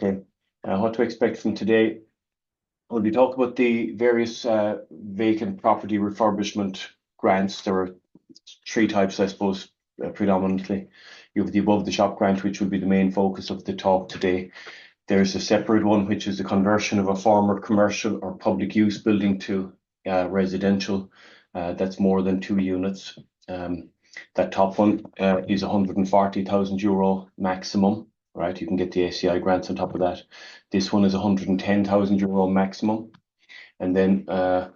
Okay. What to expect from today? We'll be talking about the various vacant property refurbishment grants. There are three types, I suppose, predominantly. You have the above the shop grant, which will be the main focus of the talk today. There's a separate one, which is the conversion of a former commercial or public use building to residential. That's more than 2 units. That top one is €140,000 maximum, right? You can get the SEAI grants on top of that. This one is €110,000 maximum. And then, of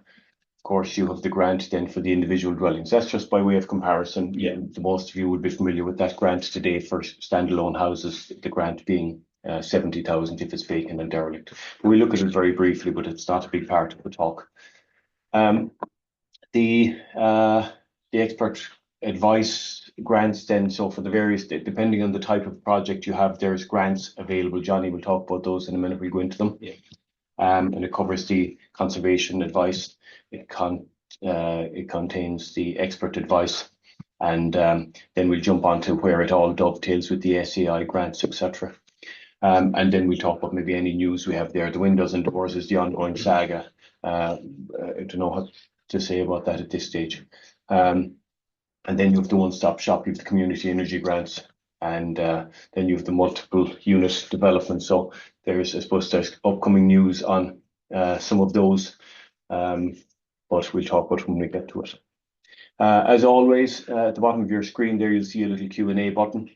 course, you have the grant then for the individual dwellings. That's just by way of comparison. Yeah, most of you would be familiar with that grant today for standalone houses, the grant being 70,000 if it's vacant and derelict. We look at it very briefly, but it's not a big part of the talk. The expert advice grants then, so for the various, depending on the type of project you have, there's grants available. Johnny will talk about those in a minute. We'll go into them. Yeah. And it covers the conservation advice. It contains the expert advice, and then we'll jump on to where it all dovetails with the SEAI grants, etc. And then we'll talk about maybe any news we have there. The windows and doors is the ongoing saga. I don't know what to say about that at this stage. And then you have the one-stop shop, you have the community energy grants, and then you have the multiple unit development. So there's, I suppose, there's upcoming news on some of those, but we'll talk about when we get to it. As always, at the bottom of your screen there, you'll see a little Q&A button.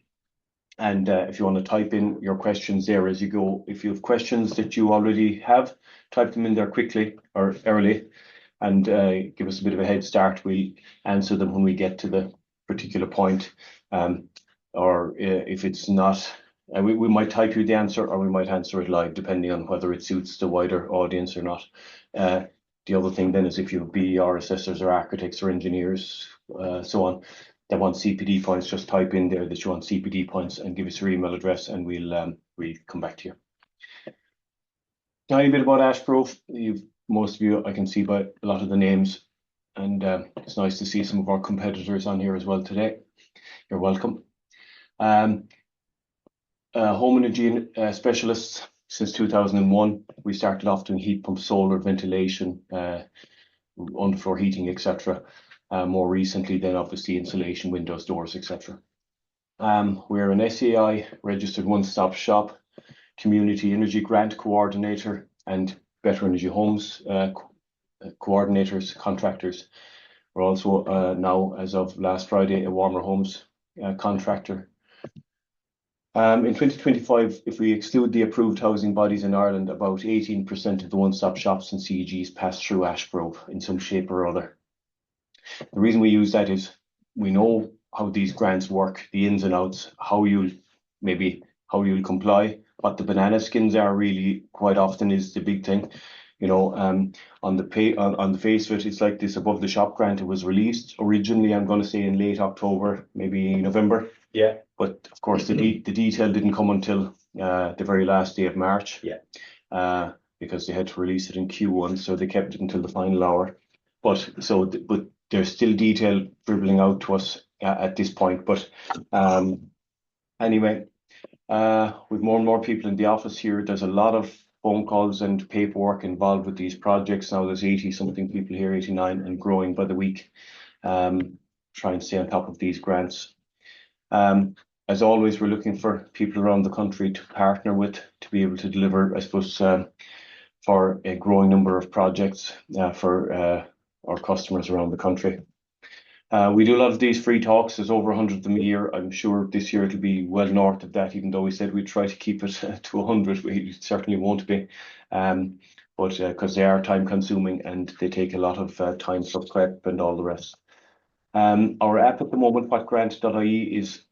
And if you want to type in your questions there as you go, if you have questions that you already have, type them in there quickly or early, and give us a bit of a head start. We'll answer them when we get to the particular point. Or if it's not, we might type you the answer, or we might answer it live, depending on whether it suits the wider audience or not. The other thing then is if you have BER assessors or architects or engineers, so on, that want CPD points, just type in there that you want CPD points and give us your email address, and we'll come back to you. Tiny bit about Ashgrove. Most of you, I can see by a lot of the names, and it's nice to see some of our competitors on here as well today. You're welcome. Home energy specialists since 2001. We started off doing heat pump, solar, ventilation, underfloor heating, etc. More recently, then obviously insulation, windows, doors, etc. We're an SEAI registered one-stop shop, community energy grant coordinator, and Better Energy Homes coordinators, contractors. We're also now, as of last Friday, a Warmer Homes contractor. In 2025, if we exclude the approved housing bodies in Ireland, about 18% of the one-stop shops and CEGs pass through Ashgrove in some shape or other. The reason we use that is we know how these grants work, the ins and outs, how you'll comply. What the banana skins are really quite often is the big thing. You know, on the face of it, it's like this above the shop grant. It was released originally, I'm going to say, in late October, maybe November. Yeah. But of course, the detail didn't come until the very last day of March. Yeah. Because they had to release it in Q1, so they kept it until the final hour. But there's still detail dribbling out to us at this point. But anyway. With more and more people in the office here, there's a lot of phone calls and paperwork involved with these projects. Now there's 80-something people here, 89, and growing by the week, trying to stay on top of these grants. As always, we're looking for people around the country to partner with, to be able to deliver, I suppose, for a growing number of projects for our customers around the country. We do a lot of these free talks. There's over 100 of them a year. I'm sure this year it'll be well north of that, even though we said we'd try to keep it to 100. We certainly won't be, but because they are time consuming and they take a lot of time for prep and all the rest. Our app at the moment, whatgrant.ie, is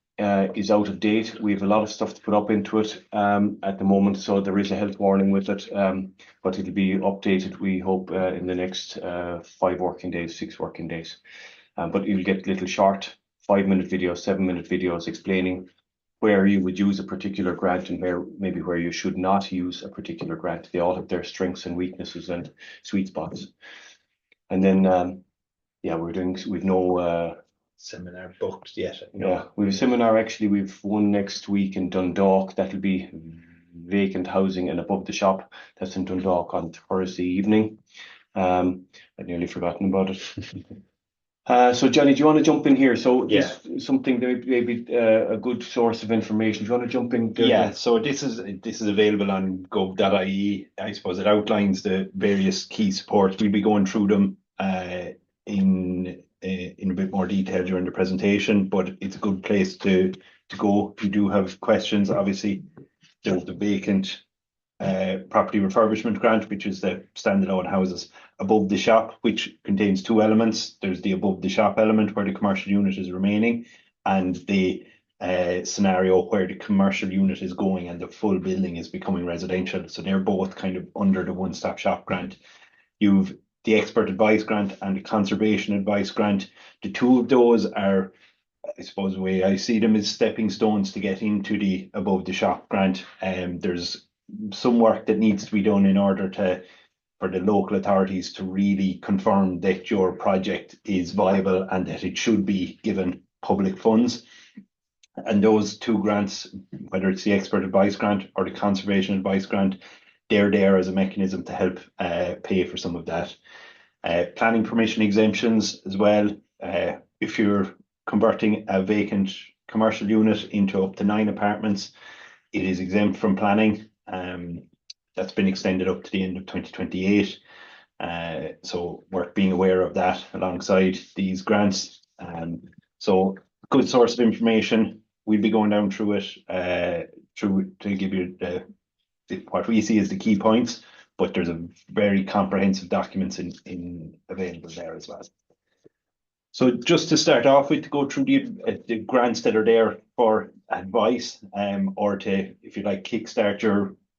out of date. We have a lot of stuff to put up into it at the moment, so there is a health warning with it, but it'll be updated, we hope, in the next 5 working days, 6 working days. But you'll get little short 5-minute videos, 7-minute videos explaining where you would use a particular grant and where you should not use a particular grant. They all have their strengths and weaknesses and sweet spots. And then, we've no seminar booked yet. No. Yeah, we have a seminar, actually. We've one next week in Dundalk. That'll be vacant housing and above the shop. That's in Dundalk on Thursday evening. I'd nearly forgotten about it. So Johnny, do you want to jump in here? So Yeah. this something that maybe a good source of information. Do you want to jump in there? Yeah, so this is available on gov.ie. I suppose it outlines the various key supports. We'll be going through them in a bit more detail during the presentation, but it's a good place to go if you do have questions. Obviously, there's the vacant property refurbishment grant, which is the standalone houses above the shop, which contains two elements. There's the above the shop element where the commercial unit is remaining, and the scenario where the commercial unit is going and the full building is becoming residential. So they're both kind of under the one-stop shop grant. You've the expert advice grant and the conservation advice grant. The two of those are, I suppose, the way I see them, is stepping stones to get into the above the shop grant. There's some work that needs to be done in order for the local authorities to really confirm that your project is viable and that it should be given public funds. And those two grants, whether it's the expert advice grant or the conservation advice grant, they're there as a mechanism to help pay for some of that. Planning permission exemptions as well. If you're converting a vacant commercial unit into up to 9 apartments, it is exempt from planning. That's been extended up to the end of 2028. So worth being aware of that alongside these grants. So good source of information. We'll be going down through it to give you what we see as the key points, but there's a very comprehensive documents in available there as well. So just to start off with, to go through the grants that are there for advice, or to, if you like, kickstart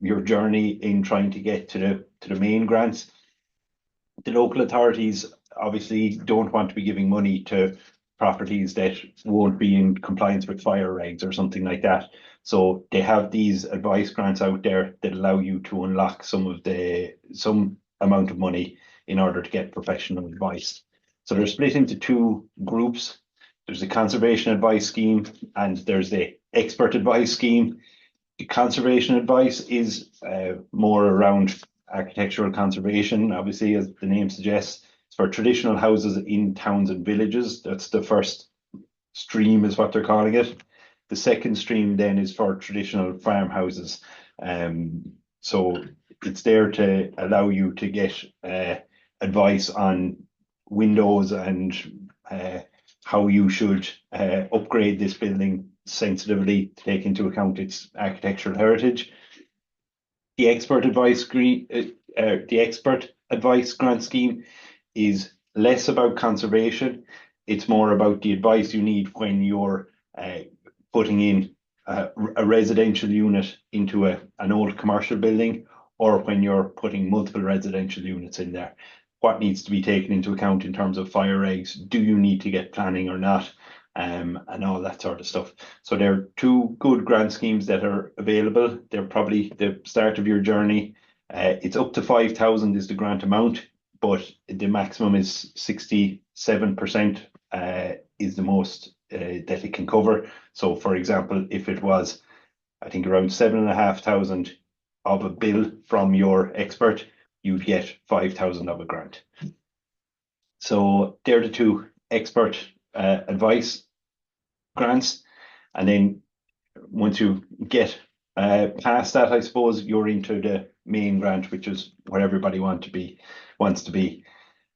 your journey in trying to get to the main grants. The local authorities obviously don't want to be giving money to properties that won't be in compliance with fire regs or something like that. So they have these advice grants out there that allow you to unlock some amount of money in order to get professional advice. So they're split into two groups. There's the conservation advice scheme and there's the expert advice scheme. The conservation advice is more around architectural conservation, obviously, as the name suggests. It's for traditional houses in towns and villages. That's the first stream, is what they're calling it. The second stream then is for traditional farmhouses. So it's there to allow you to get advice on windows and how you should upgrade this building sensitively to take into account its architectural heritage. The expert advice grant scheme is less about conservation. It's more about the advice you need when you're putting in a residential unit into an old commercial building, or when you're putting multiple residential units in there. What needs to be taken into account in terms of fire regs? Do you need to get planning or not? And all that sort of stuff. So there are two good grant schemes that are available. They're probably the start of your journey. It's up to 5,000 is the grant amount, but the maximum is 67% is the most that it can cover. So for example, if it was, I think, around 7,500 of a bill from your expert, you'd get 5,000 of a grant. So they're the two expert advice grants. And then once you get past that, I suppose you're into the main grant, which is where everybody wants to be.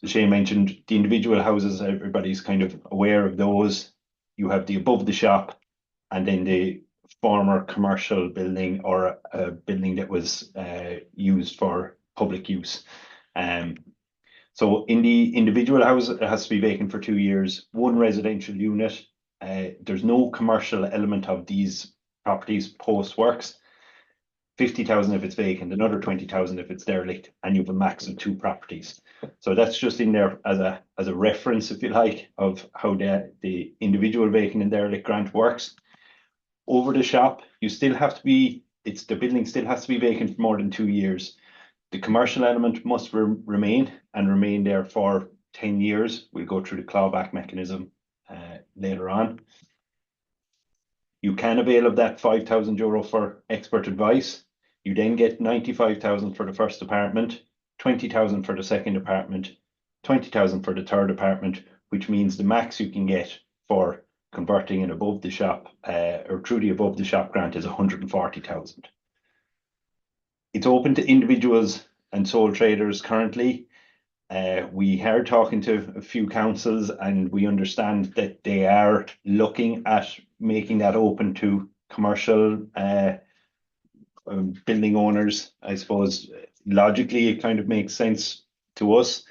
As Shane mentioned, the individual houses, everybody's kind of aware of those. You have the above the shop, and then the former commercial building or a building that was used for public use. So in the individual house, it has to be vacant for 2 years, one residential unit. There's no commercial element of these properties post works. 50,000 if it's vacant, another 20,000 if it's derelict, and you have a max of 2 properties. So that's just in there as a reference, if you like, of how the individual vacant and derelict grant works. Over the shop, you still have to be, the building still has to be vacant for more than 2 years. The commercial element must remain there for 10 years. We'll go through the clawback mechanism later on. You can avail of that €5,000 for expert advice. You then get 95,000 for the first apartment, 20,000 for the second apartment, 20,000 for the third apartment, which means the max you can get for converting an above the shop or through the above the shop grant is 140,000. It's open to individuals and sole traders currently. We are talking to a few councils, and we understand that they are looking at making that open to commercial building owners. I suppose logically it kind of makes sense to us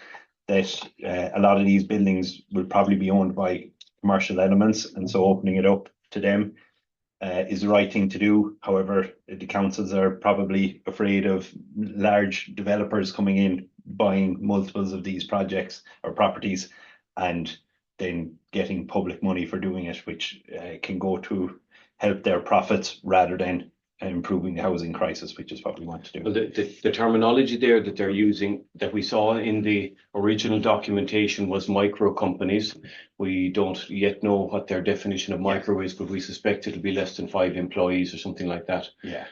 that a lot of these buildings will probably be owned by commercial elements, and so opening it up to them is the right thing to do. However, the councils are probably afraid of large developers coming in, buying multiples of these projects or properties, and then getting public money for doing it, which can go to help their profits rather than improving the housing crisis, which is what we want to do. Well, the terminology there that they're using, that we saw in the original documentation, was micro companies. We don't yet know what their definition of micro is, but we suspect it'll be less than 5 employees or something like that. Yeah.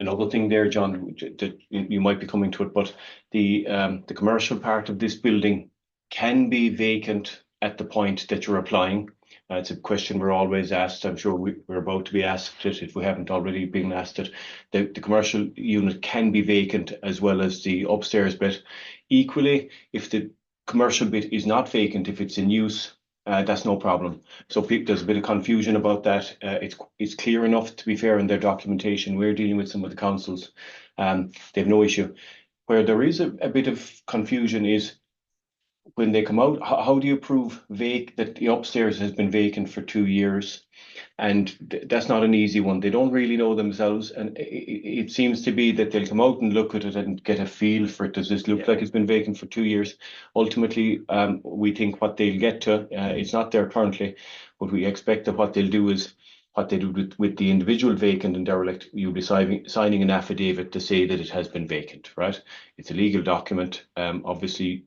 Another thing there, John, that you might be coming to it, but the commercial part of this building can be vacant at the point that you're applying. It's a question we're always asked. I'm sure we're about to be asked it if we haven't already been asked it. The commercial unit can be vacant as well as the upstairs bit. Equally, if the commercial bit is not vacant, if it's in use, that's no problem. So there's a bit of confusion about that. It's clear enough, to be fair, in their documentation. We're dealing with some of the councils. They have no issue. Where there is a bit of confusion is when they come out, how do you prove that the upstairs has been vacant for 2 years? And that's not an easy one. They don't really know themselves. And it seems to be that they'll come out and look at it and get a feel for it. Does this look like it's been vacant for 2 years? Ultimately, we think what they'll get to, it's not there currently, but we expect that what they'll do is what they do with the individual vacant and derelict. You'll be signing an affidavit to say that it has been vacant, right? It's a legal document. Obviously,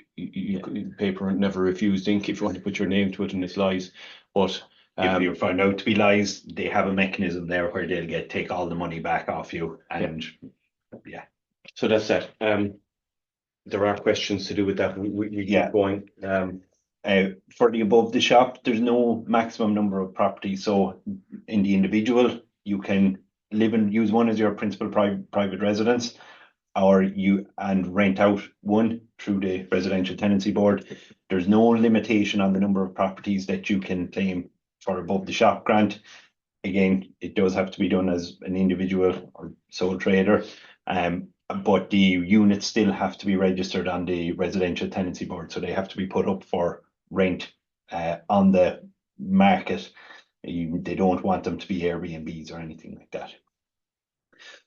paper never refused ink if you want to put your name to it and it's lies. But if you find out to be lies, they have a mechanism there where they'll take all the money back off you. And yeah. So that's that. There are questions to do with that. We keep going. For the above the shop, there's no maximum number of properties. So in the individual, you can live and use one as your principal private residence, or rent out one through the residential tenancy board. There's no limitation on the number of properties that you can claim for above the shop grant. Again, it does have to be done as an individual or sole trader. But the units still have to be registered on the residential tenancy board, so they have to be put up for rent on the market. They don't want them to be Airbnbs or anything like that.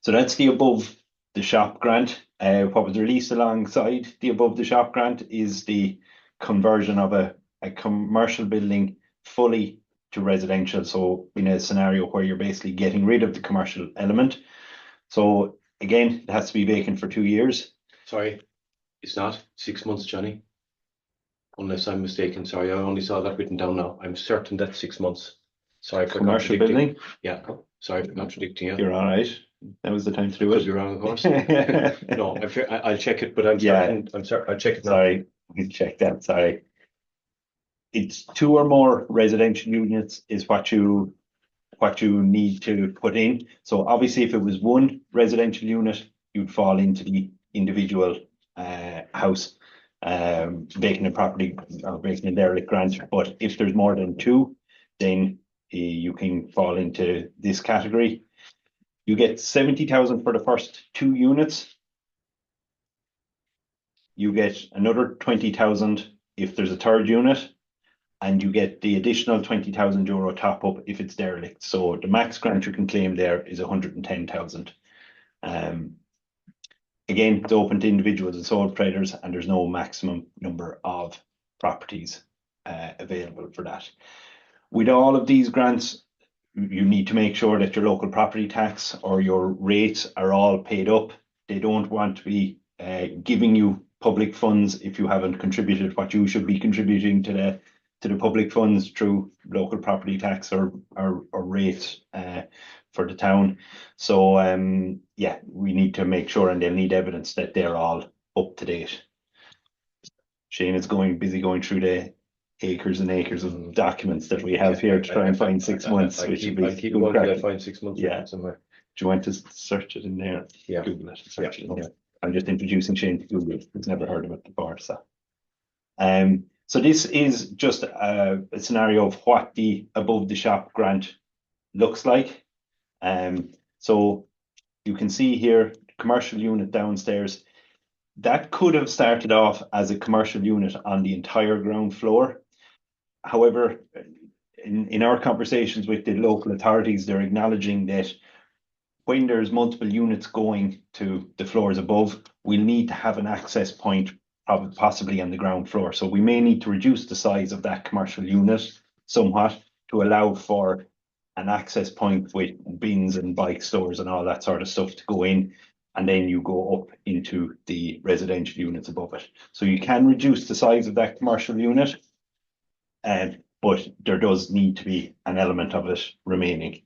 So that's the above the shop grant. What was released alongside the above the shop grant is the conversion of a commercial building fully to residential. So in a scenario where you're basically getting rid of the commercial element. So again, it has to be vacant for 2 years. Sorry, it's not 6 months, Johnny. Unless I'm mistaken. Sorry, I only saw that written down now. I'm certain that's 6 months. Sorry for commercial building. Yeah, sorry for contradicting you. You're all right. That was the time to do it. Could be wrong, of course. No, I'll check it, but I'm certain. I'm sorry. I'll check it now. Sorry, we check that. Sorry. It's 2 or more residential units is what you need to put in. So obviously, if it was 1 residential unit, you'd fall into the individual house vacant property or vacant derelict grant. But if there's more than 2, then you can fall into this category. You get 70,000 for the first 2 units. You get another 20,000 if there's a third unit, and you get the additional 20,000 euro top up if it's derelict. So the max grant you can claim there is 110,000. Again, it's open to individuals and sole traders, and there's no maximum number of properties available for that. With all of these grants, you need to make sure that your local property tax or your rates are all paid up. They don't want to be giving you public funds if you haven't contributed what you should be contributing to the public funds through local property tax or rates for the town. So yeah, we need to make sure, and they'll need evidence that they're all up to date. Shane is busy going through the acres and acres of documents that we have here to try and find 6 months. I which keep would be keep good going till I crack. find 6 months Yeah. somewhere. Do you want to search it in there? Yeah. Google it. Search it in Yeah. there. I'm just introducing Shane to Google. He's never heard of it before. So this is just a scenario of what the above the shop grant looks like. So you can see here, commercial unit downstairs. That could have started off as a commercial unit on the entire ground floor. However, in our conversations with the local authorities, they're acknowledging that when there's multiple units going to the floors above, we'll need to have an access point possibly on the ground floor. So we may need to reduce the size of that commercial unit somewhat to allow for an access point with bins and bike stores and all that sort of stuff to go in, and then you go up into the residential units above it. So you can reduce the size of that commercial unit, but there does need to be an element of it remaining.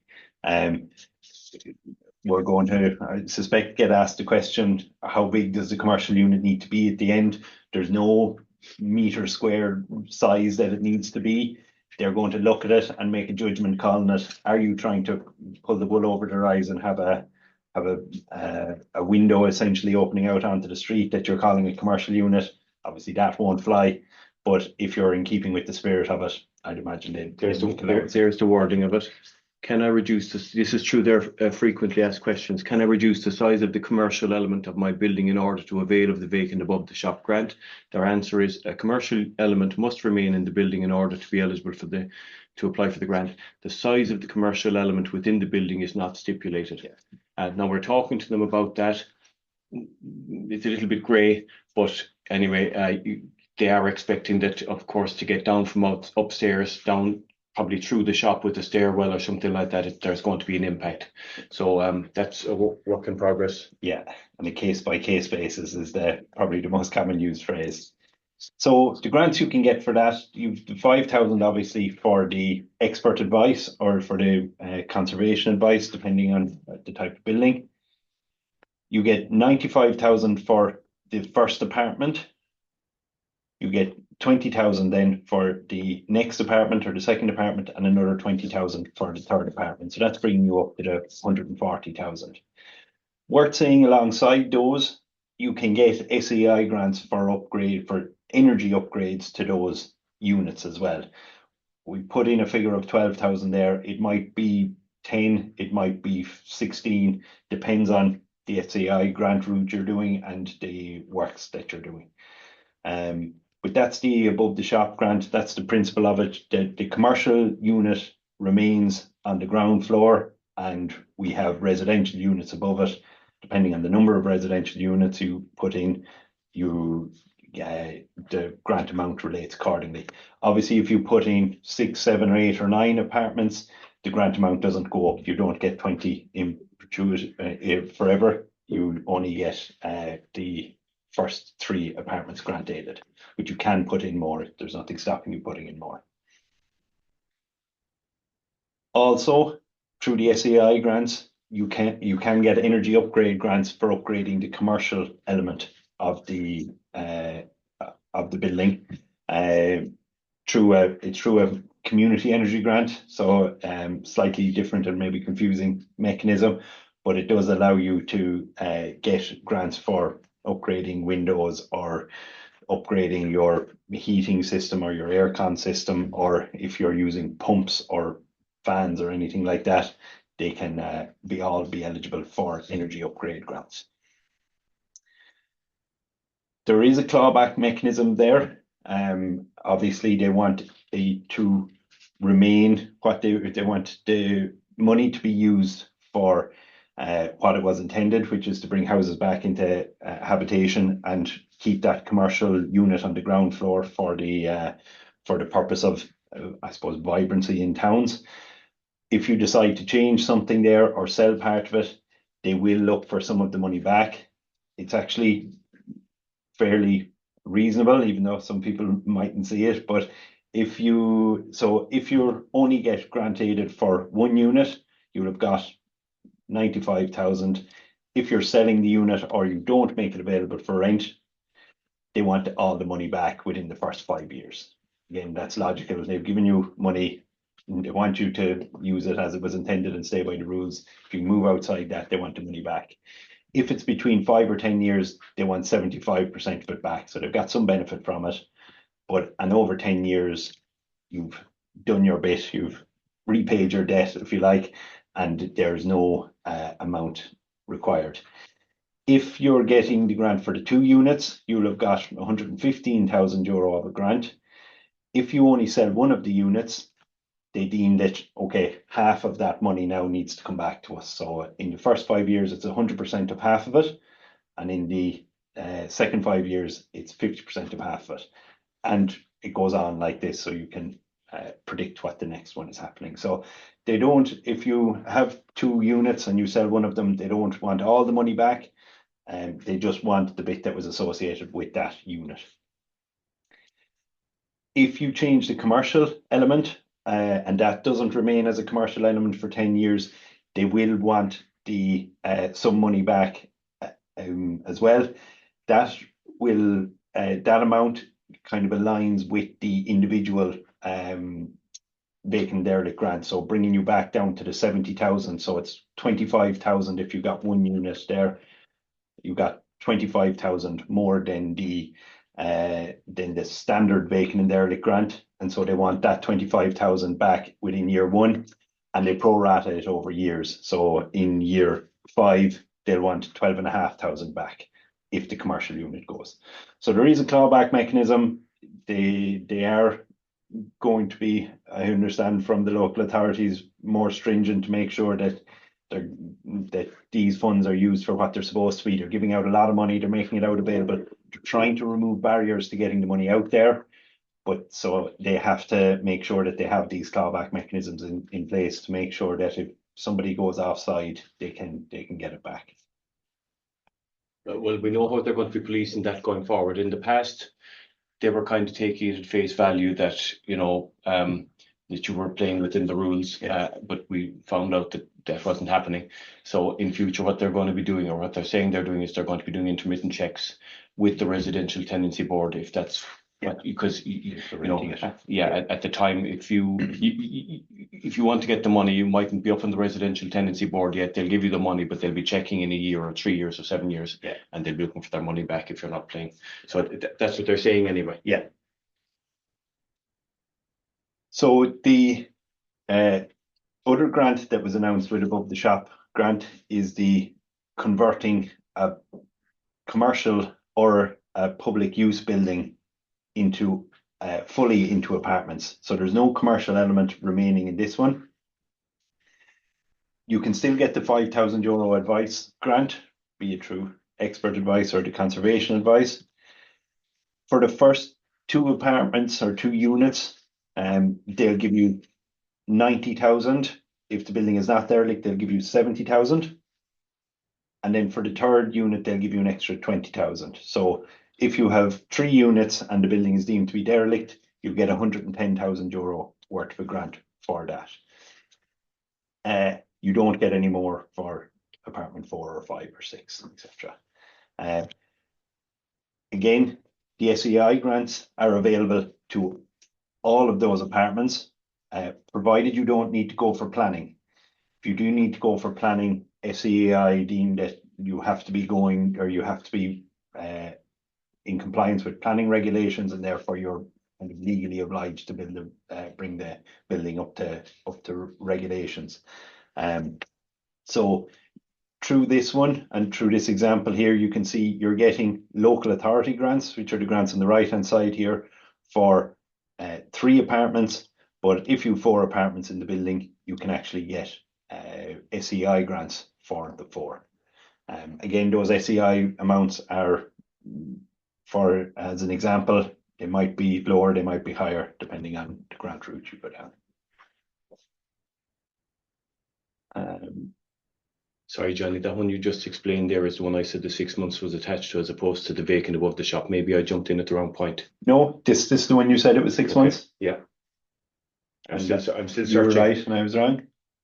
We're going to, I suspect, get asked the question, how big does the commercial unit need to be at the end? There's no meter square size that it needs to be. They're going to look at it and make a judgment call on it. Are you trying to pull the wool over their eyes and have a window essentially opening out onto the street that you're calling a commercial unit? Obviously that won't fly, but if you're in keeping with the spirit of it, I'd imagine there's the wording of it. Can I reduce this? This is true. They're frequently asked questions. Can I reduce the size of the commercial element of my building in order to avail of the vacant above the shop grant? Their answer is a commercial element must remain in the building in order to be eligible for to apply for the grant. The size of the commercial element within the building is not stipulated. Now we're talking to them about that. It's a little bit grey, but anyway, they are expecting that, of course, to get down from upstairs down probably through the shop with a stairwell or something like that, there's going to be an impact. So that's a work in progress. Yeah, and a case by case basis is probably the most common used phrase. So the grants you can get for that, you've the 5,000 obviously for the expert advice or for the conservation advice, depending on the type of building. You get 95,000 for the first apartment. You get 20,000 then for the next apartment or the second apartment, and another 20,000 for the third apartment. So that's bringing you up to the 140,000. Worth saying alongside those, you can get SEAI grants for energy upgrades to those units as well. We put in a figure of 12,000 there. It might be 10, it might be 16, depends on the SEAI grant route you're doing and the works that you're doing. But that's the above the shop grant. That's the principle of it. The commercial unit remains on the ground floor, and we have residential units above it. Depending on the number of residential units you put in, the grant amount relates accordingly. Obviously, if you put in 6, 7, or 8, or 9 apartments, the grant amount doesn't go up. You don't get 20 in forever. You only get the first 3 apartments grant aided, but you can put in more. There's nothing stopping you putting in more. Also, through the SEAI grants, you can get energy upgrade grants for upgrading the commercial element of the building. Through a community energy grant, so slightly different and maybe confusing mechanism, but it does allow you to get grants for upgrading windows or upgrading your heating system or your aircon system, or if you're using pumps or fans or anything like that, they can be eligible for energy upgrade grants. There is a clawback mechanism there. Obviously, they want to remain what they want the money to be used for what it was intended, which is to bring houses back into habitation and keep that commercial unit on the ground floor for the purpose of, I suppose, vibrancy in towns. If you decide to change something there or sell part of it, they will look for some of the money back. It's actually fairly reasonable, even though some people mightn't see it. But if you only get grant aided for 1 unit, you'll have got 95,000. If you're selling the unit or you don't make it available for rent, they want all the money back within the first 5 years. Again, that's logical. They've given you money. They want you to use it as it was intended and stay by the rules. If you move outside that, they want the money back. If it's between 5 or 10 years, they want 75% of it back. So they've got some benefit from it. And over 10 years, you've done your bit, you've repaid your debt, if you like, and there's no amount required. If you're getting the grant for the 2 units, you'll have got €115,000 of a grant. If you only sell one of the units, they deem that, okay, half of that money now needs to come back to us. So in the first 5 years, it's 100% of half of it. And in the second 5 years, it's 50% of half of it. And it goes on like this, so you can predict what the next one is happening. So they don't, if you have 2 units and you sell one of them, they don't want all the money back. And they just want the bit that was associated with that unit. If you change the commercial element, and that doesn't remain as a commercial element for 10 years, they will want the some money back as well. That will that amount kind of aligns with the individual vacant derelict grant, so bringing you back down to the 70,000. So it's 25,000 if you got 1 unit there. You got 25,000 more than the standard vacant and derelict grant, and so they want that 25,000 back within year 1, and they prorata it over years. So in year 5, they'll want 12,500 back if the commercial unit goes. So there is a clawback mechanism. They are going to be, I understand from the local authorities, more stringent to make sure that these funds are used for what they're supposed to be. They're giving out a lot of money, they're making it out available, they're trying to remove barriers to getting the money out there. But so they have to make sure that they have these clawback mechanisms in place to make sure that if somebody goes offside, they can get it back. Well, we know how they're going to be policing that going forward. In the past, they were kind of taking it at face value that, you know, that you were playing within the rules, but we found out that that wasn't happening. So in future, what they're going to be doing, or what they're saying they're doing, is they're going to be doing intermittent checks with the residential tenancy board, if that's because you know, at the time, if you want to get the money, you mightn't be up on the residential tenancy board yet. They'll give you the money, but they'll be checking in a year or 3 years or 7 years, and they'll be looking for their money back if you're not playing. So that's what they're saying anyway. Yeah. So the other grant that was announced with above the shop grant is the converting a commercial or a public use building into fully into apartments. So there's no commercial element remaining in this one. You can still get the €5,000 advice grant, be it through expert advice or the conservation advice. For the first 2 apartments or 2 units, they'll give you 90,000. If the building is not derelict, they'll give you 70,000. And then for the 3rd unit, they'll give you an extra 20,000. So if you have 3 units and the building is deemed to be derelict, you get €110,000 worth of a grant for that. You don't get any more for apartment 4 or 5 or 6, etc. Again, the SEAI grants are available to all of those apartments, provided you don't need to go for planning. If you do need to go for planning, SEAI deem that you have to be going, or you have to be in compliance with planning regulations, and therefore you're kind of legally obliged to bring the building up to regulations. So through this one and through this example here, you can see you're getting local authority grants, which are the grants on the right hand side here, for 3 apartments. But if you have 4 apartments in the building, you can actually get SEAI grants for the 4. Again, those SEAI amounts are, for as an example, they might be lower, they might be higher, depending on the grant route you go down. Sorry, Johnny, that one you just explained there is the one I said the 6 months was attached to, as opposed to the vacant above the shop. Maybe I jumped in at the wrong point. No, this is the one you said it was 6 months? Yeah. I'm still you were searching. right and I was wrong?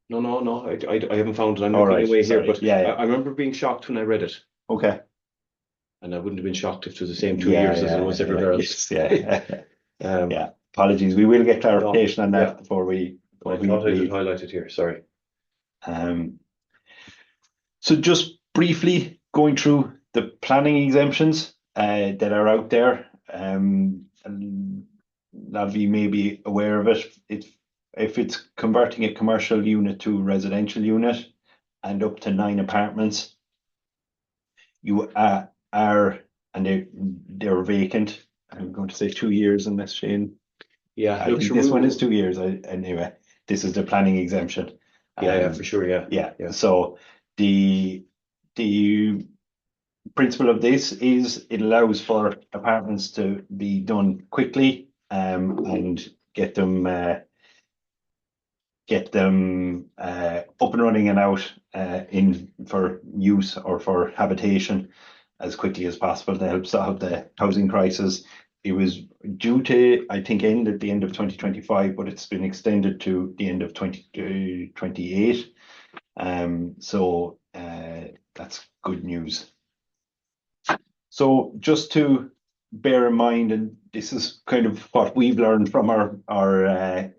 No. I haven't found it. I'm All looking right, away here, sorry. but Yeah, I yeah. remember being shocked when I read it, Okay. and I wouldn't have been shocked if it was the same 2 years as it was Yeah, everywhere else. yes, yeah. Um, Yeah. Apologies. We will get no, clarification on yeah, that before we I before we thought I did leave. highlight it here. Sorry. Um, so just briefly going through the planning exemptions that are out there. And a lot of you may be aware of it. If it's converting a commercial unit to a residential unit and up to 9 apartments, you are, and they're vacant. I'm going to say 2 years unless Shane. Yeah, I look, think sure, this one is 2 years. Anyway, this is the planning exemption. yeah, for sure, yeah, Yeah. yeah, So the principle of this is it allows for apartments to be done quickly, and get them up and running and out in for use or for habitation as quickly as possible to help solve the housing crisis. It was due to, I think, end at the end of 2025, but it's been extended to the end of 2028. So that's good news. So just to bear in mind, and this is kind of what we've learned from our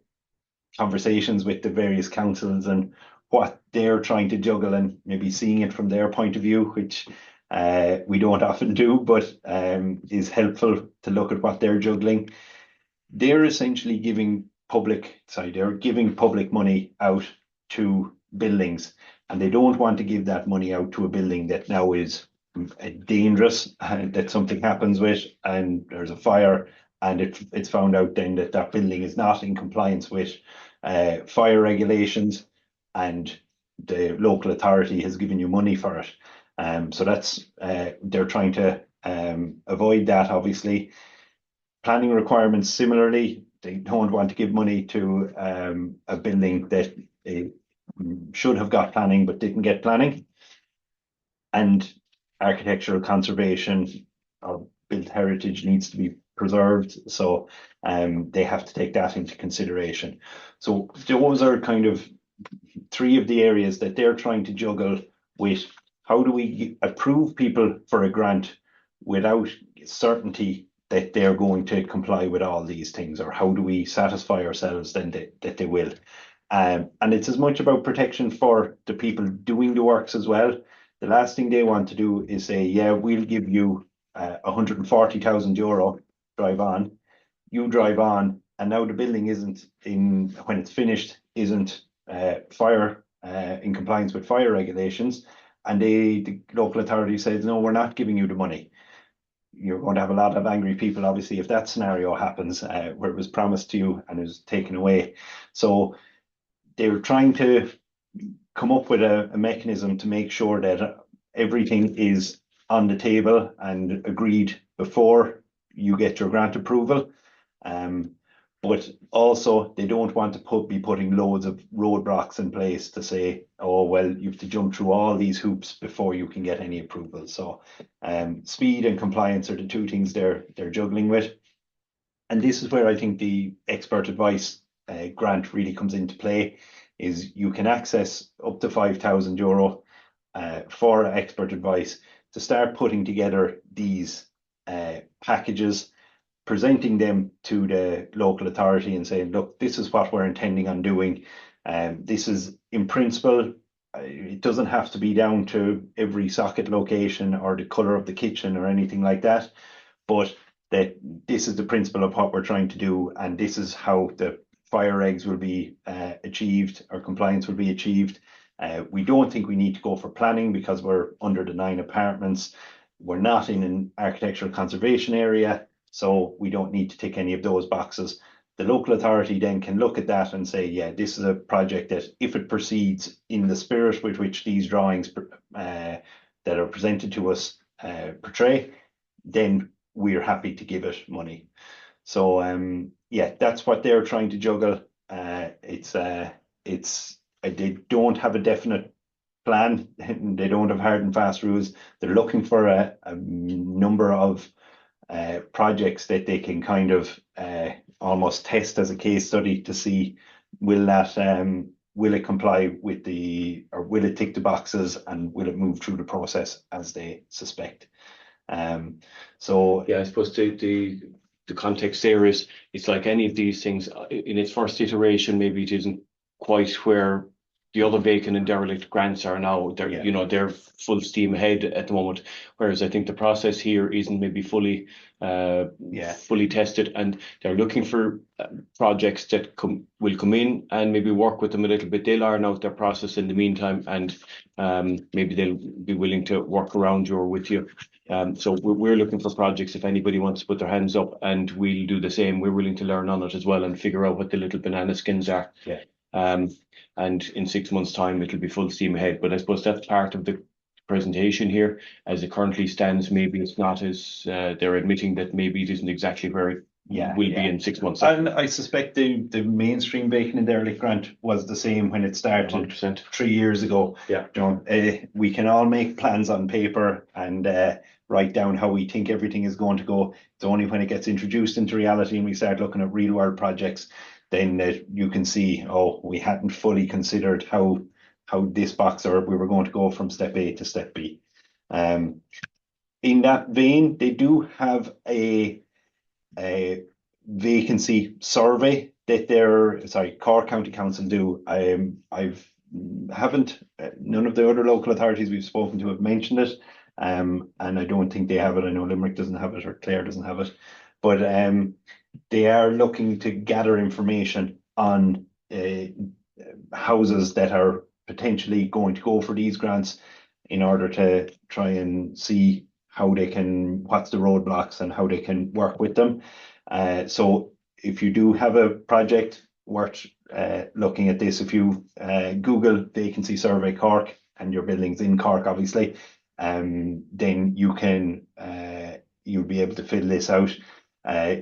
conversations with the various councils and what they're trying to juggle, and maybe seeing it from their point of view, which we don't often do, but is helpful to look at what they're juggling. They're essentially they're giving public money out to buildings, and they don't want to give that money out to a building that now is dangerous, that something happens with, and there's a fire, and it's found out then that that building is not in compliance with fire regulations, and the local authority has given you money for it. So that's they're trying to avoid that, obviously. Planning requirements, similarly, they don't want to give money to a building that should have got planning but didn't get planning. And architectural conservation or built heritage needs to be preserved, so they have to take that into consideration. So those are kind of three of the areas that they're trying to juggle with. How do we approve people for a grant without certainty that they're going to comply with all these things, or how do we satisfy ourselves then that they will? And it's as much about protection for the people doing the works as well. The last thing they want to do is say, yeah, we'll give you €140,000, drive on. You drive on, and now the building isn't in, when it's finished, isn't fire in compliance with fire regulations, and the local authority says, no, we're not giving you the money. You're going to have a lot of angry people, obviously, if that scenario happens, where it was promised to you and it was taken away. So they were trying to come up with a mechanism to make sure that everything is on the table and agreed before you get your grant approval. But also they don't want to be putting loads of roadblocks in place to say, oh, well, you have to jump through all these hoops before you can get any approval. So speed and compliance are the two things they're juggling with. And this is where I think the expert advice grant really comes into play, is you can access up to €5,000 for expert advice to start putting together these packages, presenting them to the local authority and saying, look, this is what we're intending on doing. This is in principle, it doesn't have to be down to every socket location or the colour of the kitchen or anything like that, but that this is the principle of what we're trying to do, and this is how the fire regs will be achieved, or compliance will be achieved. We don't think we need to go for planning because we're under the 9 apartments. We're not in an architectural conservation area, so we don't need to tick any of those boxes. The local authority then can look at that and say, yeah, this is a project that, if it proceeds in the spirit with which these drawings that are presented to us portray, then we're happy to give it money. So yeah, that's what they're trying to juggle. It's they don't have a definite plan. They don't have hard and fast rules. They're looking for a number of projects that they can kind of almost test as a case study to see, will that will it comply with or will it tick the boxes, and will it move through the process as they suspect? So yeah, I suppose the context there is, it's like any of these things in its first iteration, maybe it isn't quite where the other vacant and derelict grants are now. They're, Yeah. you know, they're full steam ahead at the moment. Whereas I think the process here isn't maybe fully tested, and they're looking for projects that will come in and maybe work with them a little bit. They'll iron out their process in the meantime, and maybe they'll be willing to work around you or with you. So we're looking for projects, if anybody wants to put their hands up, and we'll do the same. We're willing to learn on it as well and figure out what the little banana skins are. Yeah. And in 6 months' time, it'll be full steam ahead. But I suppose that's part of the presentation here. As it currently stands, maybe it's not as they're admitting that maybe it isn't exactly where it will be in 6 months. And I suspect the mainstream vacant and derelict grant was the same when it started 100%. 3 years ago. Yeah. We can all make plans on paper and write down how we think everything is going to go. It's only when it gets introduced into reality and we start looking at real world projects, then you can see, oh, we hadn't fully considered how this box, or we were going to go from step A to step B. In that vein, they do have a vacancy survey that Cork County Council do. None of the other local authorities we've spoken to have mentioned it, and I don't think they have it. I know Limerick doesn't have it, or Clare doesn't have it, but they are looking to gather information on houses that are potentially going to go for these grants, in order to try and see what's the roadblocks and how they can work with them. So if you do have a project worth looking at this, if you Google vacancy survey Cork, and your building's in Cork, obviously, then you'll be able to fill this out.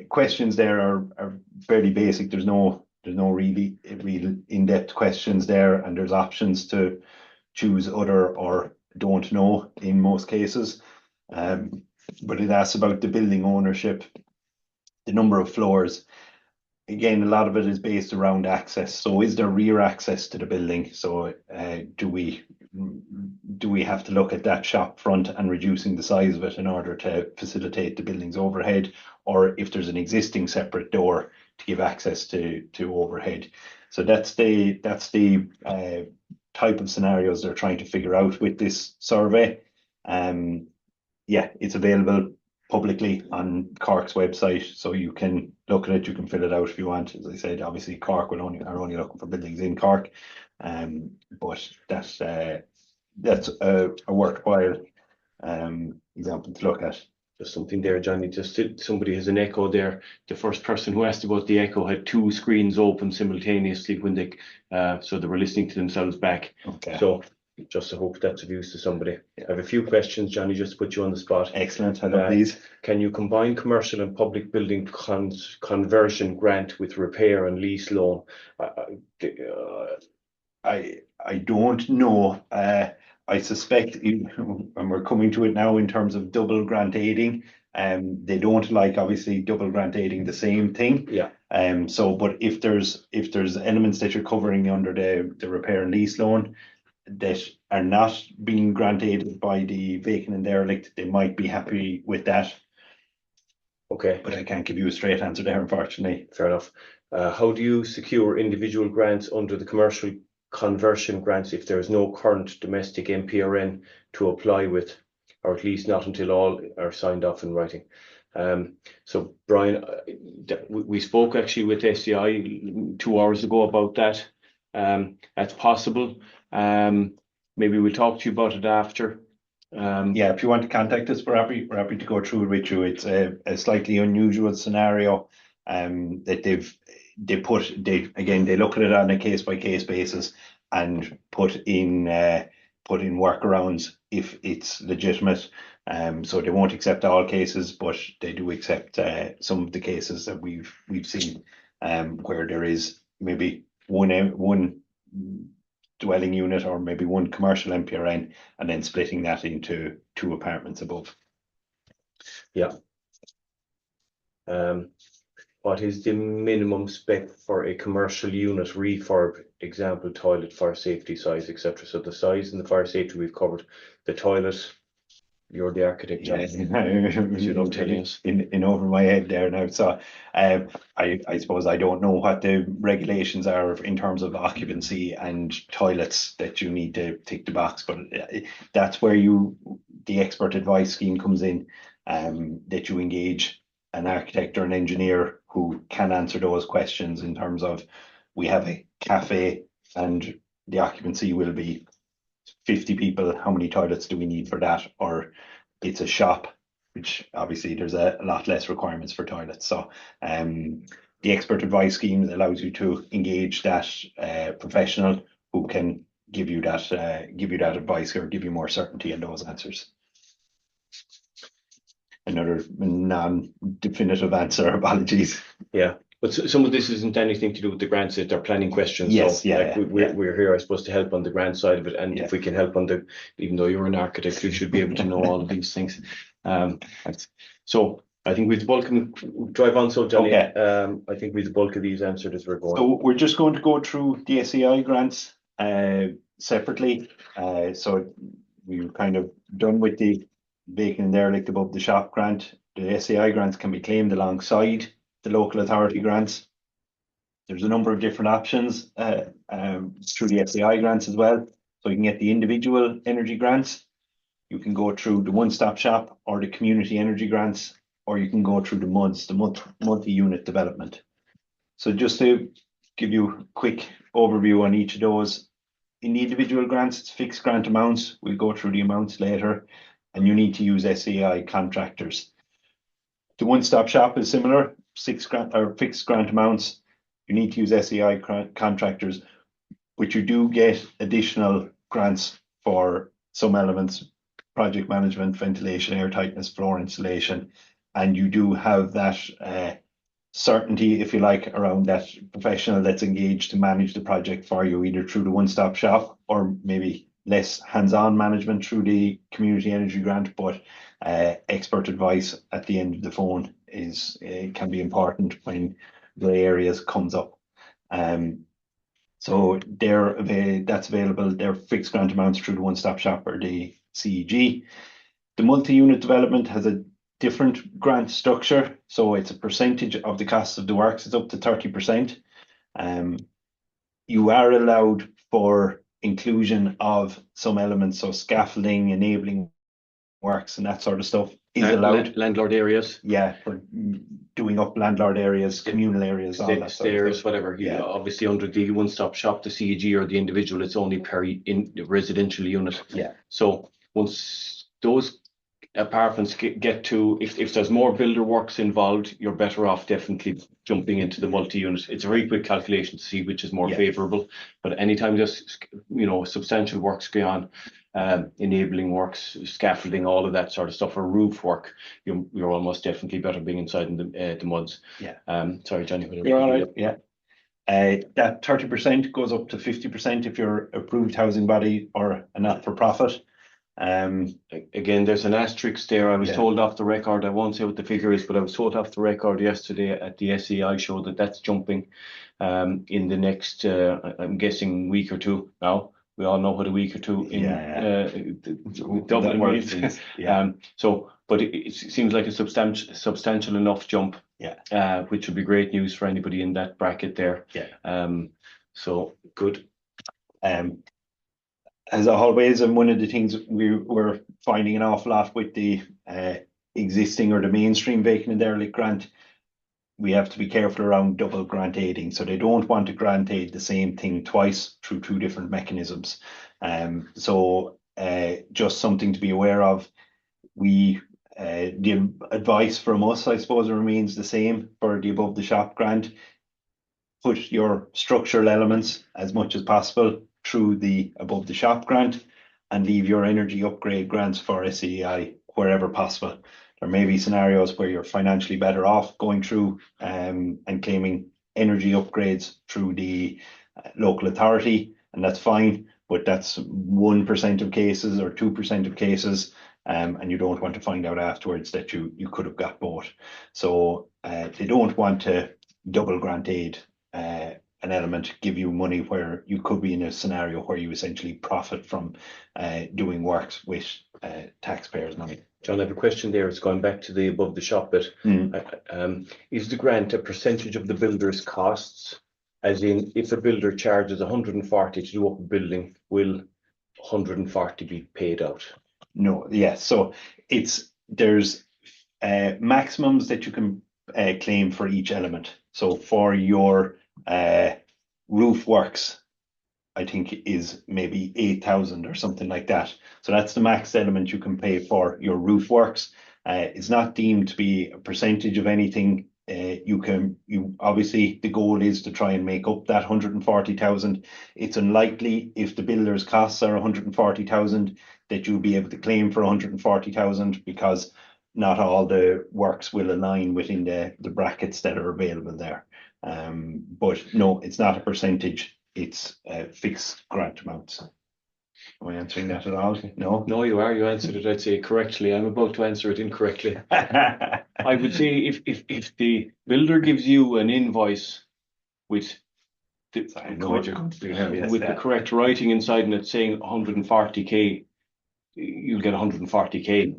Questions there are fairly basic. There's no really real in-depth questions there, and there's options to choose other or don't know in most cases. But it asks about the building ownership, the number of floors. Again, a lot of it is based around access. So is there rear access to the building? So do we have to look at that shop front and reducing the size of it in order to facilitate the building's overhead? Or if there's an existing separate door to give access to overhead. So that's the type of scenarios they're trying to figure out with this survey. It's available publicly on Cork's website, so you can look at it, you can fill it out if you want. As I said, obviously Cork are only looking for buildings in Cork, but that's a worthwhile example to look at. Just something there, Johnny. Somebody has an echo there. The first person who asked about the echo had two screens open simultaneously when so they were listening to themselves back. Okay. So just I hope that's of use to somebody. I have a few questions, Johnny, just to put you on the spot. Excellent. Hello, please. Can you combine commercial and public building conversion grant with repair and lease loan? I don't know. I suspect, and we're coming to it now in terms of double grant aiding, they don't like, obviously, double grant aiding the same thing. Yeah. But if there's elements that you're covering under the repair and lease loan that are not being grant aided by the vacant and derelict, they might be happy with that. Okay. But I can't give you a straight answer there, unfortunately. Fair enough. How do you secure individual grants under the commercial conversion grants if there is no current domestic MPRN to apply with, or at least not until all are signed off in writing? So Brian, we spoke actually with SEAI 2 hours ago about that. That's possible. Maybe we'll talk to you about it after. If you want to contact us, we're happy to go through it with you. It's a slightly unusual scenario that they look at it on a case by case basis and put in workarounds if it's legitimate. So they won't accept all cases, but they do accept some of the cases that we've seen where there is maybe one dwelling unit or maybe one commercial MPRN and then splitting that into 2 apartments above. Yeah. what is the minimum spec for a commercial unit refurb, example, toilet, fire safety size, etc. So the size and the fire safety we've covered. The toilet, you're the architect, John. You love telling us. In over my head there now. So I suppose I don't know what the regulations are in terms of occupancy and toilets that you need to tick the box, but that's where the expert advice scheme comes in, that you engage an architect or an engineer who can answer those questions in terms of, we have a cafe and the occupancy will be 50 people, how many toilets do we need for that? Or it's a shop, which obviously there's a lot less requirements for toilets. So the expert advice scheme allows you to engage that professional who can give you that advice or give you more certainty in those answers. Another non-definitive answer, apologies. Yeah, but some of this isn't anything to do with the grants, they're planning questions. Yes, so, yeah, we're here, I suppose, to help on the grant side of it, and if we can help on even though you're an architect, you should be able to know all of these things. So I think with the bulk of drive on, so Johnny. Okay. I think with the bulk of these answered as we're going. So we're just going to go through the SEAI grants separately. So we're kind of done with the vacant and derelict above the shop grant. The SEAI grants can be claimed alongside the local authority grants. There's a number of different options through the SEAI grants as well. So you can get the individual energy grants, you can go through the one-stop shop or the community energy grants, or you can go through the MUDs, the multi-unit development. So just to give you a quick overview on each of those, in the individual grants, it's fixed grant amounts. We'll go through the amounts later, and you need to use SEAI contractors. The one-stop shop is similar, fixed grant amounts. You need to use SEAI contractors, but you do get additional grants for some elements, project management, ventilation, air tightness, floor installation, and you do have that certainty, if you like, around that professional that's engaged to manage the project for you, either through the one-stop shop or maybe less hands-on management through the community energy grant, but expert advice at the end of the phone can be important when grey areas comes up. So that's available. They're fixed grant amounts through the one-stop shop or the CEG. The multi-unit development has a different grant structure, so it's a percentage of the cost of the works. It's up to 30%. You are allowed for inclusion of some elements, so scaffolding, enabling works, and that sort of stuff is allowed. Landlord areas. Yeah, for doing up landlord areas, communal areas, all that stairs, sort of whatever. Yeah, obviously under the one-stop shop, the CEG or the individual, it's only per residential unit. Yeah. So once those apartments get to, if there's more builder works involved, you're better off definitely jumping into the multi-unit. It's a very quick calculation to see which is more favourable. But anytime there's substantial works going on, enabling works, scaffolding, all of that sort of stuff, or roof work, you're almost definitely better being inside in the MUDs. Yeah. Sorry, Johnny. You're all right. Yeah. That 30% goes up to 50% if you're approved housing body or a not-for-profit. Again, there's an asterisk there. I was told off the record, I won't say what the figure is, but I was told off the record yesterday at the SEAI show that's jumping in the next, I'm guessing, week or two now. We all know what a week or two in Dublin means. But it seems like a substantial enough jump, which would be great news for anybody in that bracket there. So good. As always, and one of the things we were finding an awful lot with the existing or the mainstream vacant and derelict grant, we have to be careful around double grant aiding. So they don't want to grant aid the same thing twice through two different mechanisms. So just something to be aware of. The advice from us, I suppose, remains the same for the above the shop grant. Put your structural elements as much as possible through the above the shop grant and leave your energy upgrade grants for SEAI wherever possible. There may be scenarios where you're financially better off going through and claiming energy upgrades through the local authority, and that's fine, but that's 1% of cases or 2% of cases. and you don't want to find out afterwards that you could have got both. So they don't want to double grant aid an element, give you money where you could be in a scenario where you essentially profit from doing works with taxpayers' money. John, I have a question there. It's going back to the above the shop bit. Is the grant a percentage of the builder's costs? As in, if a builder charges 140 to do up a building, will 140 be paid out? No, yes. So there's maximums that you can claim for each element. So for your roof works, I think is maybe 8,000 or something like that. So that's the max element you can pay for your roof works. It's not deemed to be a percentage of anything. You obviously, the goal is to try and make up that 140,000. It's unlikely, if the builder's costs are 140,000, that you'll be able to claim for 140,000, because not all the works will align within the brackets that are available there. But no, it's not a percentage. It's fixed grant amounts. Am I answering that at all? No? No, you are. You answered it, I'd say, correctly. I'm about to answer it incorrectly. I would say if the builder gives you an invoice with the correct writing inside and it's saying 140k, you'll get 140k.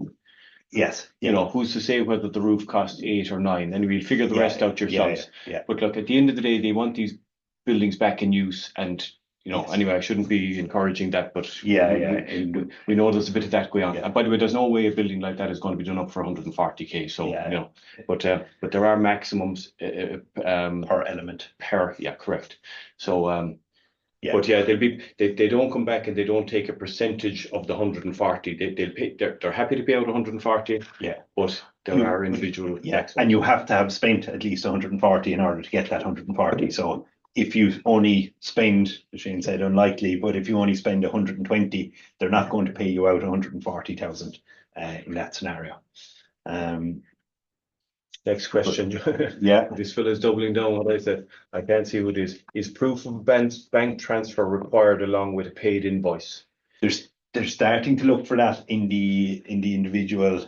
Yes. You know, who's to say whether the roof costs 8 or 9? And we'll figure the rest out yourselves. But look, at the end of the day, they want these buildings back in use, and anyway, I shouldn't be encouraging that, but we know there's a bit of that going on. And by the way, there's no way a building like that is going to be done up for 140k. So but there are maximums per element. Correct. So but they don't come back and they don't take a percentage of the 140. They'll pay. They're happy to pay out 140. But there are individual. And you have to have spent at least 140 in order to get that 140. So if you only spend, Shane said unlikely, but if you only spend 120, they're not going to pay you out 140,000 in that scenario. Next question. This fellow's doubling down what I said. I can't see who it is. Is proof of bank transfer required along with a paid invoice? They're starting to look for that in the individual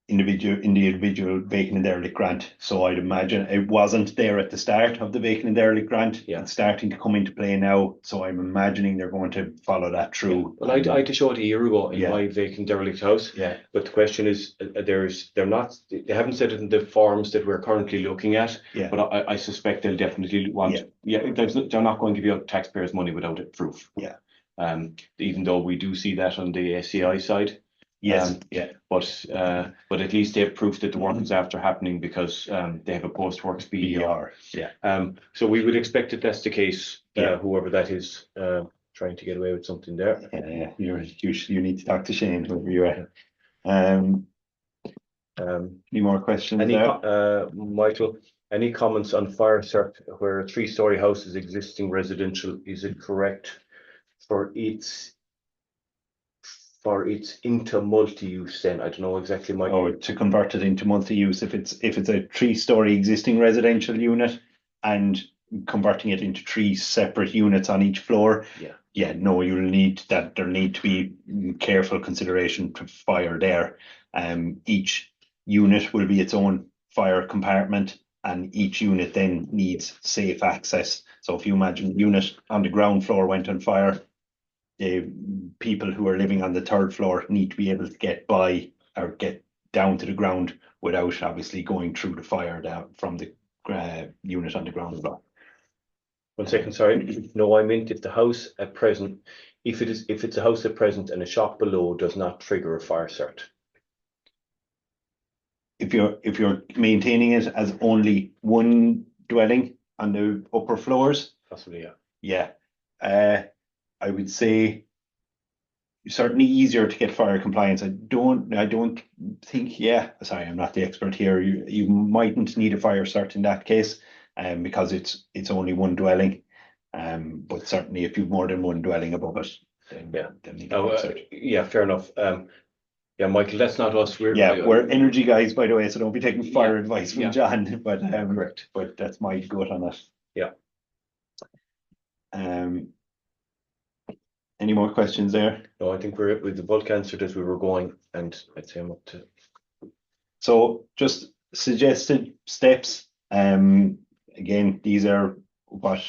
vacant and derelict grant. So I'd imagine it wasn't there at the start of the vacant and derelict grant. It's starting to come into play now. So I'm imagining they're going to follow that through. Well, I had to show it a year ago in my vacant derelict house. But the question is, they haven't said it in the forms that we're currently looking at. But I suspect they'll definitely want. They're not going to give out taxpayers' money without a proof. Even though we do see that on the SEAI side. But at least they have proof that the work is after happening, because they have a post-works BER. So we would expect that that's the case. Whoever that is trying to get away with something there. You need to talk to Shane, whoever you are. Any more questions there? Michael, any comments on fire cert where a 3-story house is existing residential? Is it correct for its into multi-use? Then I don't know exactly, Michael. To convert it into multi-use, if it's a 3-story existing residential unit and converting it into 3 separate units on each floor, no, you'll need that. There need to be careful consideration to fire there. Each unit will be its own fire compartment, and each unit then needs safe access. So if you imagine a unit on the ground floor went on fire, the people who are living on the 3rd floor need to be able to get by or get down to the ground without obviously going through the fire down from the unit on the ground floor. 1 second, sorry. No, I meant if the house at present, if it's a house at present and a shop below does not trigger a fire cert. If you're maintaining it as only one dwelling on the upper floors, possibly, I would say certainly easier to get fire compliance. I don't think, sorry, I'm not the expert here. You mightn't need a fire cert in that case, because it's only one dwelling. But certainly if you've more than one dwelling above it, then need a fire cert. Fair enough. Michael, that's not us. We're energy guys, by the way, so don't be taking fire advice from John. But correct. But that's my gut on it. Any more questions there? No, I think we're with the bulk answer as we were going, and I'd say I'm up to. So just suggested steps. Again, these are what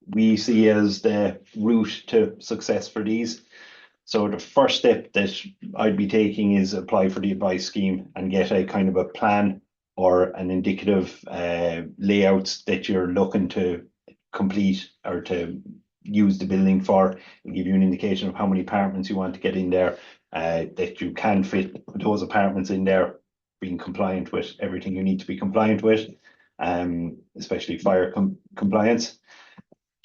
we see as the route to success for these. So the first step that I'd be taking is apply for the advice scheme and get a kind of a plan or an indicative layouts that you're looking to complete or to use the building for. It'll give you an indication of how many apartments you want to get in there, that you can fit those apartments in there, being compliant with everything you need to be compliant with, especially fire compliance.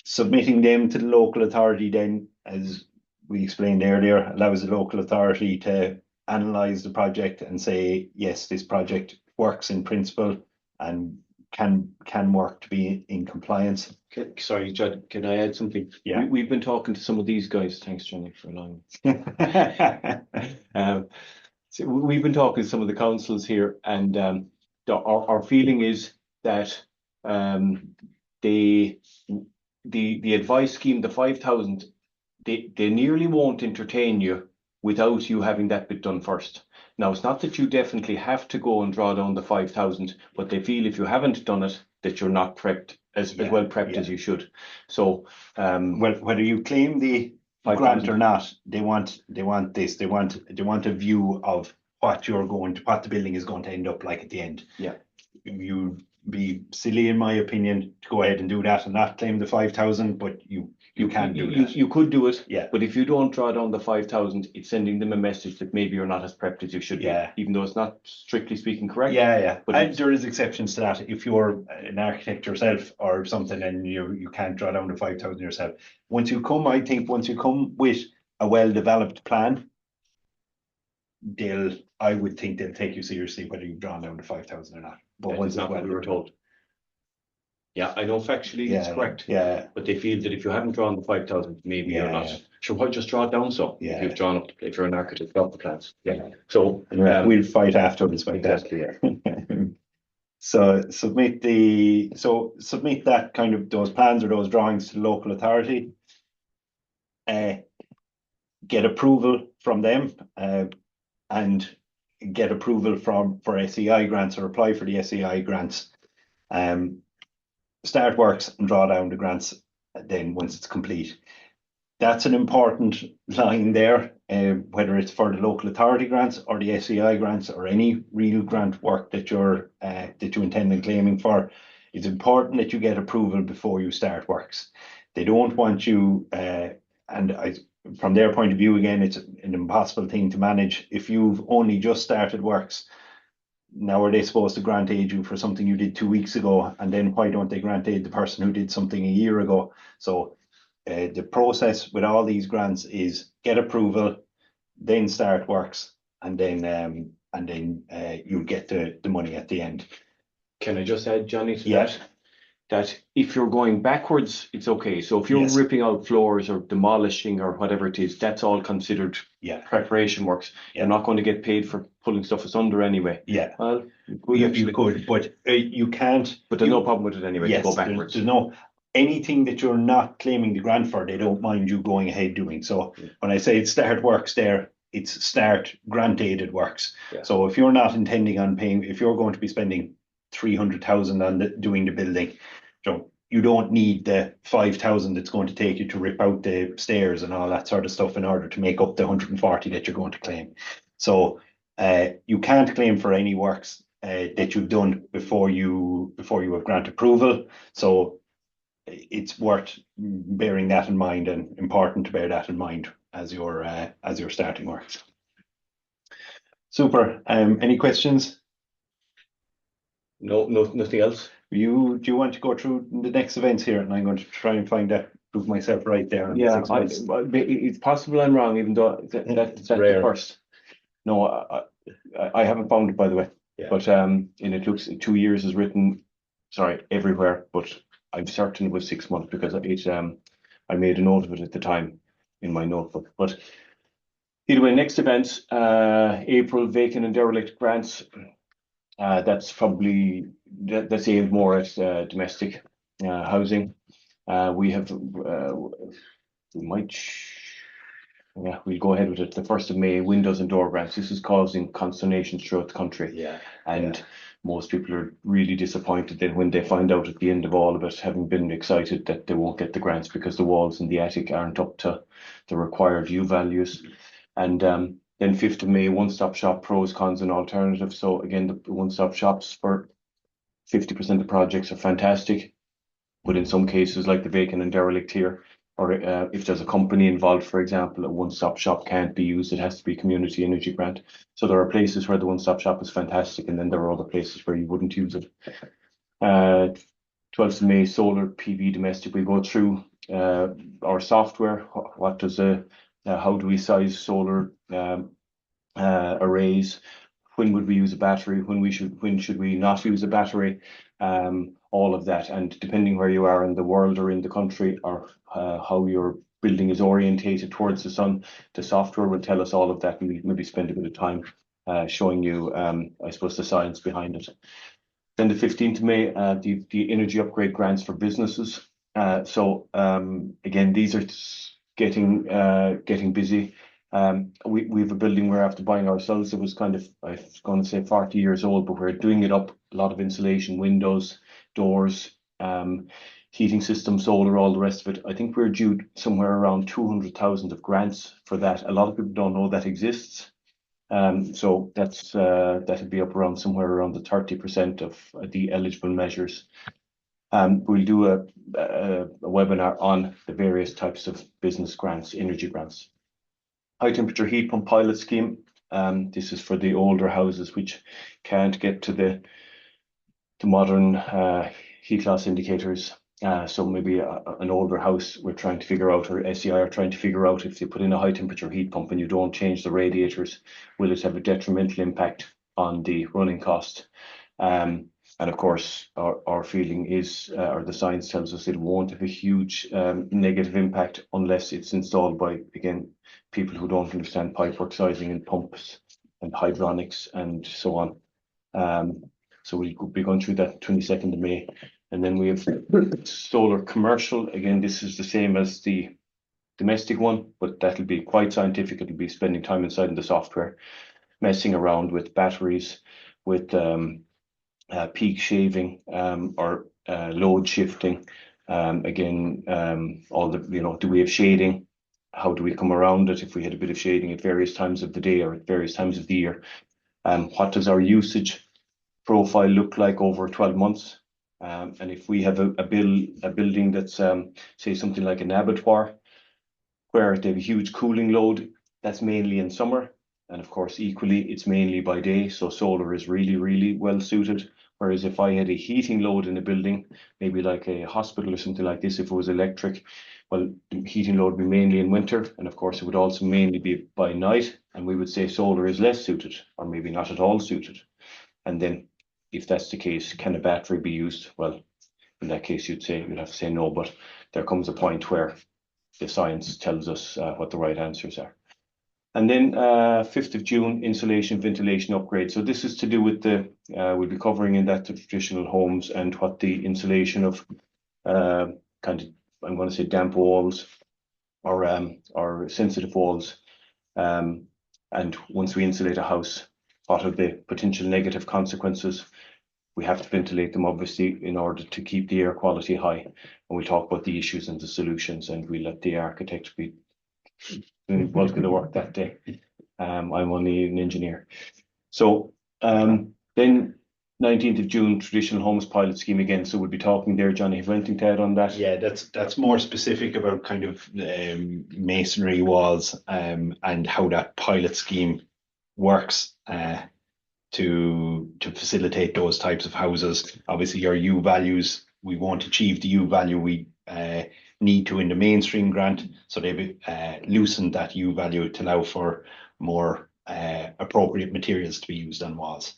Submitting them to the local authority then, as we explained earlier, allows the local authority to analyse the project and say, yes, this project works in principle and can work to be in compliance. Sorry, Judd, can I add something? Yeah. We've been talking to some of these guys. Thanks, Johnny, for allowing me. So we've been talking to some of the councils here, and our feeling is that the advice scheme, the 5,000, they nearly won't entertain you without you having that bit done first. Now, it's not that you definitely have to go and draw down the 5,000, but they feel if you haven't done it, that you're not prepped as well prepped as you should. So, well, whether you claim the grant or not, they want this. They want a view of what the building is going to end up like at the end. Yeah. You'd be silly, in my opinion, to go ahead and do that and not claim the 5,000, but you can do that. You could do it, yeah. But if you don't draw down the 5,000, it's sending them a message that maybe you're not as prepped as you should be, even though it's not strictly speaking correct. Yeah. But and there is exceptions to that. If you're an architect yourself or something and you can't draw down the 5,000 yourself, once you come with a well-developed plan, I would think they'll take you seriously whether you've drawn down the 5,000 or not. But once not what we were told. Yeah, I know factually it's correct. Yeah. But they feel that if you haven't drawn the 5,000, maybe you're not. Sure, why just draw it down so? Yeah. If you've drawn up, if you're an architect, draw up the plans. Yeah. So we'll fight afterwards about exactly, that. So submit that kind of those plans or those drawings to the local authority. Get approval from them, and get approval for SEAI grants or apply for the SEAI grants. Start works and draw down the grants then once it's complete. That's an important line there, whether it's for the local authority grants or the SEAI grants or any real grant work that you intend on claiming for. It's important that you get approval before you start works. They don't want you, from their point of view, again, it's an impossible thing to manage. If you've only just started works, now are they supposed to grant aid you for something you did 2 weeks ago? And then why don't they grant aid the person who did something a year ago? So the process with all these grants is get approval, then start works, and then you'll get the money at the end. Can I just add, Johnny, to that if you're going backwards, it's okay. So if you're ripping out floors or demolishing or whatever it is, that's all considered preparation works. You're not going to get paid for pulling stuff asunder anyway. Yeah. Well, you could, but you can't. But there's no problem with it anyway to go backwards. There's no anything that you're not claiming the grant for, they don't mind you going ahead doing. So when I say it's start works there, it's start grant aided works. Yeah. So if you're not intending on paying, if you're going to be spending 300,000 on doing the building, you don't need the 5,000 it's going to take you to rip out the stairs and all that sort of stuff in order to make up the 140 that you're going to claim. So you can't claim for any works that you've done before you have grant approval. So it's worth bearing that in mind and important to bear that in mind as you're starting works. Super. Any questions? No, nothing else. Do you want to go through the next events here, and I'm going to try and prove myself right there. Yeah, it's possible I'm wrong, even though that's rare. The first. No, I haven't found it, by the way. Yeah. But and it looks 2 years is written, everywhere. But I'm certain it was 6 months because I made a note of it at the time in my notebook. But anyway, next event, April, vacant and derelict grants. That's probably that's aimed more at domestic housing. We might yeah, we'll go ahead with it. The 1st of May, windows and door grants. This is causing consternation throughout the country. Yeah. And most people are really disappointed then when they find out at the end of all of it, having been excited that they won't get the grants because the walls in the attic aren't up to the required U values. And then 5th of May, one-stop shop, pros, cons, and alternatives. So again, the one-stop shops for 50% of projects are fantastic. But in some cases, like the vacant and derelict here, or if there's a company involved, for example, a one-stop shop can't be used. It has to be community energy grant. So there are places where the one-stop shop is fantastic, and then there are other places where you wouldn't use it. 12th of May, solar PV domestic. We go through our software. What does how do we size solar arrays? When would we use a battery? When should we not use a battery? All of that, and depending where you are in the world or in the country, or how your building is orientated towards the sun, the software will tell us all of that, and we maybe spend a bit of time showing you, I suppose, the science behind it. Then the 15th of May, the energy upgrade grants for businesses. So again, these are getting busy. We have a building we're after buying ourselves. It was kind of, I was going to say 40 years old, but we're doing it up. A lot of insulation, windows, doors, heating system, solar, all the rest of it. I think we're due somewhere around 200,000 of grants for that. A lot of people don't know that exists. So that's that'd be up around somewhere around the 30% of the eligible measures. We'll do a webinar on the various types of business grants, energy grants. High temperature heat pump pilot scheme. This is for the older houses which can't get to the modern heat loss indicators. So maybe an older house, we're trying to figure out, or SEAI are trying to figure out, if they put in a high temperature heat pump and you don't change the radiators, will it have a detrimental impact on the running cost? And of course, our feeling is, or the science tells us, it won't have a huge negative impact unless it's installed by, again, people who don't understand pipework sizing and pumps and hydronics and so on. So we'll be going through that 22nd of May. And then we have solar commercial. Again, this is the same as the domestic one, but that'll be quite scientific. It'll be spending time inside in the software, messing around with batteries, with peak shaving, or load shifting. Again, all the, do we have shading? How do we come around it if we had a bit of shading at various times of the day or at various times of the year? What does our usage profile look like over 12 months? And if we have a building that's, say, something like an abattoir, where they have a huge cooling load, that's mainly in summer. And of course, equally, it's mainly by day. So solar is really, really well suited. Whereas if I had a heating load in a building, maybe like a hospital or something like this, if it was electric, well, the heating load would be mainly in winter. And of course, it would also mainly be by night. And we would say solar is less suited, or maybe not at all suited. And then if that's the case, can a battery be used? Well, in that case, you'd have to say no, but there comes a point where the science tells us what the right answers are. And then 5th of June, insulation, ventilation upgrade. So this is to do with we'll be covering in that the traditional homes and what the insulation of kind of, I'm going to say, damp walls or sensitive walls. And once we insulate a house, what are the potential negative consequences? We have to ventilate them, obviously, in order to keep the air quality high. And we'll talk about the issues and the solutions, and we'll let the architect be doing the bulk of the work that day. I'm only an engineer. So then 19th of June, traditional homes pilot scheme again. So we'll be talking there, Johnny. Have you anything to add on that? Yeah, that's more specific about kind of masonry walls and how that pilot scheme works to facilitate those types of houses. Obviously, your U values, we won't achieve the U value we need to in the mainstream grant, so they've loosened that U value to allow for more appropriate materials to be used on walls.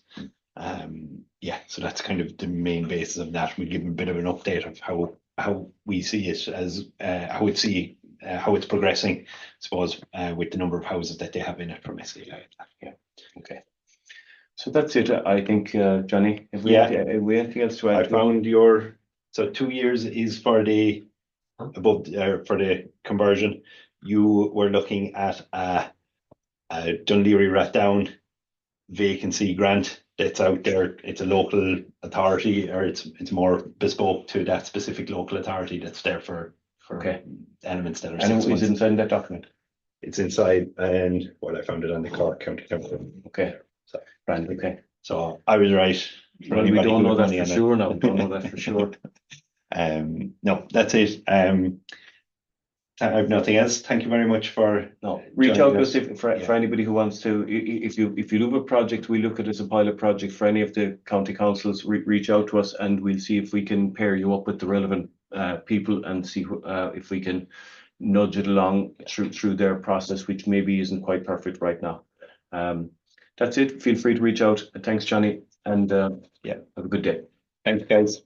Yeah, so that's kind of the main basis of that. We'll give a bit of an update of how we see it as how it's progressing, I suppose, with the number of houses that they have in it from SEAI. Yeah. Okay. So that's it, I think, Johnny. Have we anything else to add? I found so 2 years is for the above for the conversion. you were looking at a Dundee Rathdown vacancy grant that's out there. It's a local authority, or it's more bespoke to that specific local authority that's there for Okay. elements that are And 6 is months. it inside that document? It's inside, and well, I found it on the Cork County Council. Okay. So, Grand, okay. so I was right. For Well, we anybody don't who know had that money for on it. sure now. We don't know that for sure. No, that's it. I have nothing else. Thank you very much for. No, reach out to us for Yeah. anybody who wants to. If you do a project, we look at it as a pilot project for any of the county councils. Reach out to us, and we'll see if we can pair you up with the relevant people and see if we can nudge it along through their process, which maybe isn't quite perfect right now. That's it. Feel free to reach out. Thanks, Johnny, and yeah, have a good day. Thanks, guys.